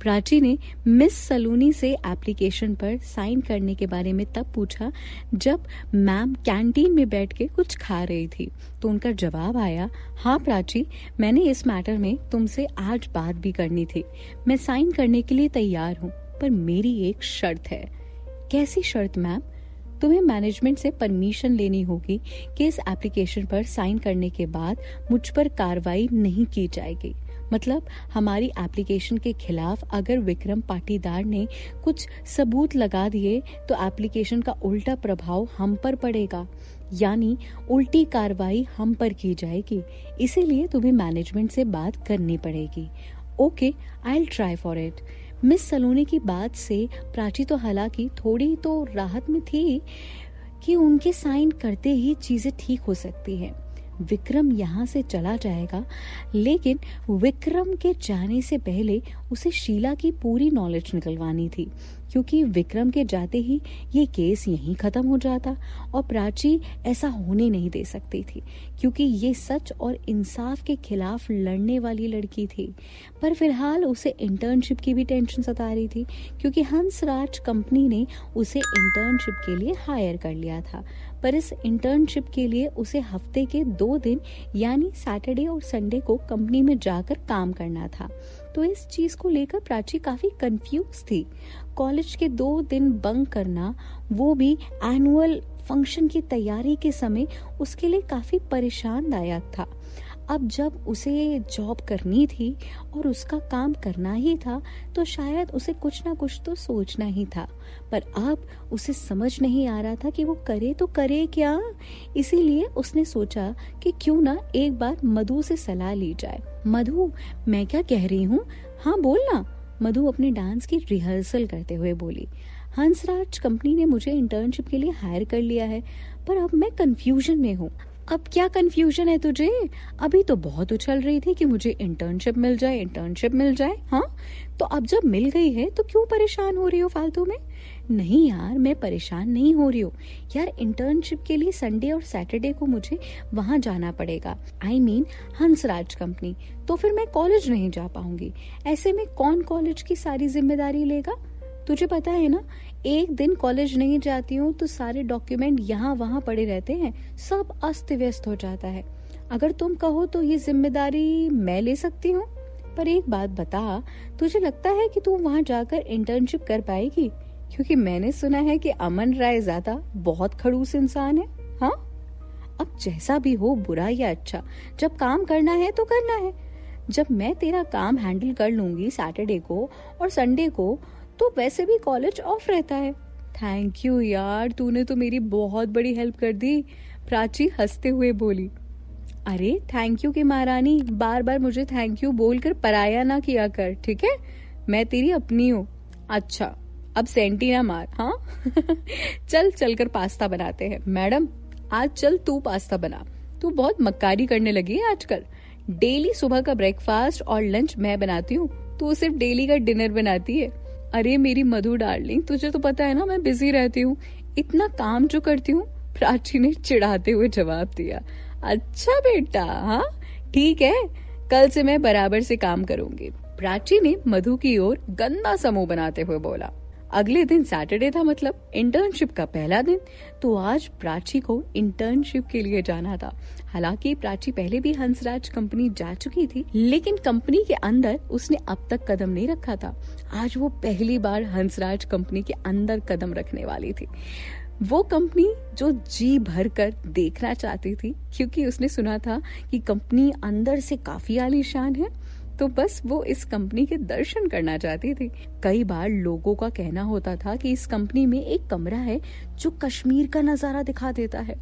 प्राची ने मिस सलोनी से एप्लीकेशन पर साइन करने के बारे में तब पूछा जब मैम कैंटीन में बैठ के कुछ खा रही थी। तो उनका जवाब आया, हाँ प्राची, मैंने इस मैटर में तुमसे आज बात भी करनी थी। मैं साइन करने के लिए तैयार हूँ, पर मेरी एक शर्त है। कैसी शर्त मैम? तुम्हें मैनेजमेंट से परमिशन लेनी होगी कि इस एप्लीकेशन पर साइन करने के बाद मुझ पर कार्रवाई नहीं की जाएगी। मतलब हमारी एप्लीकेशन के खिलाफ अगर विक्रम पाटीदार ने कुछ सबूत लगा दिए तो एप्लीकेशन का उल्टा प्रभाव हम पर पड़ेगा, यानी उल्टी कार्रवाई हम पर की जाएगी। इसीलिए तुम्हें मैनेजमेंट से बात करनी पड़ेगी। Okay, I will try for it. Miss Saloni की बात से प्राची तो हालांकि थोड़ी तो राहत में थी कि उनके साइन करते ही चीजें ठीक हो सकती हैं। विक्रम यहाँ से चला जाएगा, लेकिन विक्रम के जाने से पहले उसे शीला की पूरी नॉलेज निकलवानी थी, क्योंकि विक्रम के जाते ही ये केस यहीं खत्म हो जाता और प्राची ऐसा होने नहीं दे सकती थी, क्योंकि ये सच और इंसाफ के खिलाफ लड़ने वाली लड़की थी। पर फिलहाल उसे इंटर्नशिप की भी टेंशन सता रही थी, क्योंकि हंसराज कंपनी ने उसे इंटर्नशिप के लिए हायर कर लिया था। पर इस इंटर्नशिप के लिए उसे हफ्ते के 2 दिन यानी सैटरडे और संडे को कंपनी में जाकर काम करना था। तो इस चीज को लेकर प्राची काफी कंफ्यूज थी। कॉलेज के 2 दिन बंक करना, वो भी एनुअल फंक्शन की तैयारी के समय, उसके लिए काफी परेशानदायक था। अब जब उसे जॉब करनी थी और उसका काम करना ही था, तो शायद उसे कुछ ना कुछ तो सोचना ही था। पर अब उसे समझ नहीं आ रहा था कि वो करे तो करे क्या। इसीलिए उसने सोचा कि क्यों ना एक बार मधु से सलाह ली जाए। मधु, मैं क्या कह रही हूँ? हाँ बोलना। मधु अपने डांस की रिहर्सल करते हुए बोली। हंसराज कंपनी ने मुझे इंटर्नशिप के लिए हायर कर लिया है, पर अब मैं कंफ्यूजन में हूँ। अब क्या कंफ्यूजन है तुझे? अभी तो बहुत उछल रही थी कि मुझे इंटर्नशिप मिल जाए। हाँ, तो अब जब मिल गई है तो क्यों परेशान हो रही हो फालतू में? नहीं यार, मैं परेशान नहीं हो रही हूँ यार। इंटर्नशिप के लिए संडे और सैटरडे को मुझे वहां जाना पड़ेगा, I mean हंसराज कंपनी। तो फिर मैं कॉलेज नहीं जा पाऊंगी। ऐसे में कौन कॉलेज की सारी जिम्मेदारी लेगा? तुझे पता है ना, एक दिन कॉलेज नहीं जाती हूँ तो सारे डॉक्यूमेंट यहाँ वहाँ पड़े रहते हैं, सब अस्त व्यस्त हो जाता है। अगर तुम कहो तो ये जिम्मेदारी मैं ले सकती हूँ। पर एक बात बता, तुझे लगता है कि तू वहाँ जाकर इंटर्नशिप कर पाएगी? क्योंकि मैंने सुना है कि अमन राय ज्यादा बहुत खड़ूस इंसान है। हाँ, अब जैसा भी हो, बुरा या अच्छा, जब काम करना है तो करना है। जब मैं तेरा काम हैंडल कर लूंगी सैटरडे को और संडे को, तो वैसे भी कॉलेज ऑफ रहता है। थैंक यू यार, तूने तो मेरी बहुत बड़ी हेल्प कर दी, प्राची हंसते हुए बोली। अरे थैंक यू की महारानी, बार बार मुझे थैंक यू बोलकर पराया ना किया कर, ठीक है? मैं तेरी अपनी हूँ। अच्छा, अब सेंटी ना मार। हाँ चल कर पास्ता बनाते हैं। मैडम, आज चल तू पास्ता बना। तू बहुत मक्कारी करने लगी है आजकल। डेली सुबह का ब्रेकफास्ट और लंच मैं बनाती हूँ, तू सिर्फ डेली का डिनर बनाती है। अरे मेरी मधु डार्लिंग, तुझे तो पता है ना मैं बिजी रहती हूँ, इतना काम जो करती हूँ, प्राची ने चिढ़ाते हुए जवाब दिया। अच्छा बेटा, हाँ ठीक है, कल से मैं बराबर से काम करूंगी, प्राची ने मधु की ओर गंदा सा मुंह बनाते हुए बोला। अगले दिन सैटरडे था, मतलब इंटर्नशिप का पहला दिन। तो आज प्राची को इंटर्नशिप के लिए जाना था। हालांकि प्राची पहले भी हंसराज कंपनी जा चुकी थी, लेकिन कंपनी के अंदर उसने अब तक कदम नहीं रखा था। आज वो पहली बार हंसराज कंपनी के अंदर कदम रखने वाली थी। वो कंपनी जो जी भर कर देखना चाहती थी, क्योंकि उसने सुना था कि कंपनी अंदर से काफी आलीशान है। तो बस वो इस कंपनी के दर्शन करना चाहती थी। कई बार लोगों का कहना होता था कि इस कंपनी में एक कमरा है जो कश्मीर का नजारा दिखा देता है।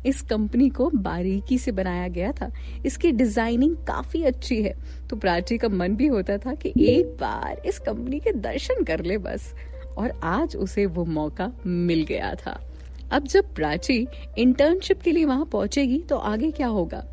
इस कंपनी को बारीकी से बनाया गया था, इसकी डिजाइनिंग काफी अच्छी है। तो प्राची का मन भी होता था कि एक बार इस कंपनी के दर्शन कर ले बस। और आज उसे वो मौका मिल गया था। अब जब प्राची इंटर्नशिप के लिए वहां पहुंचेगी तो आगे क्या होगा,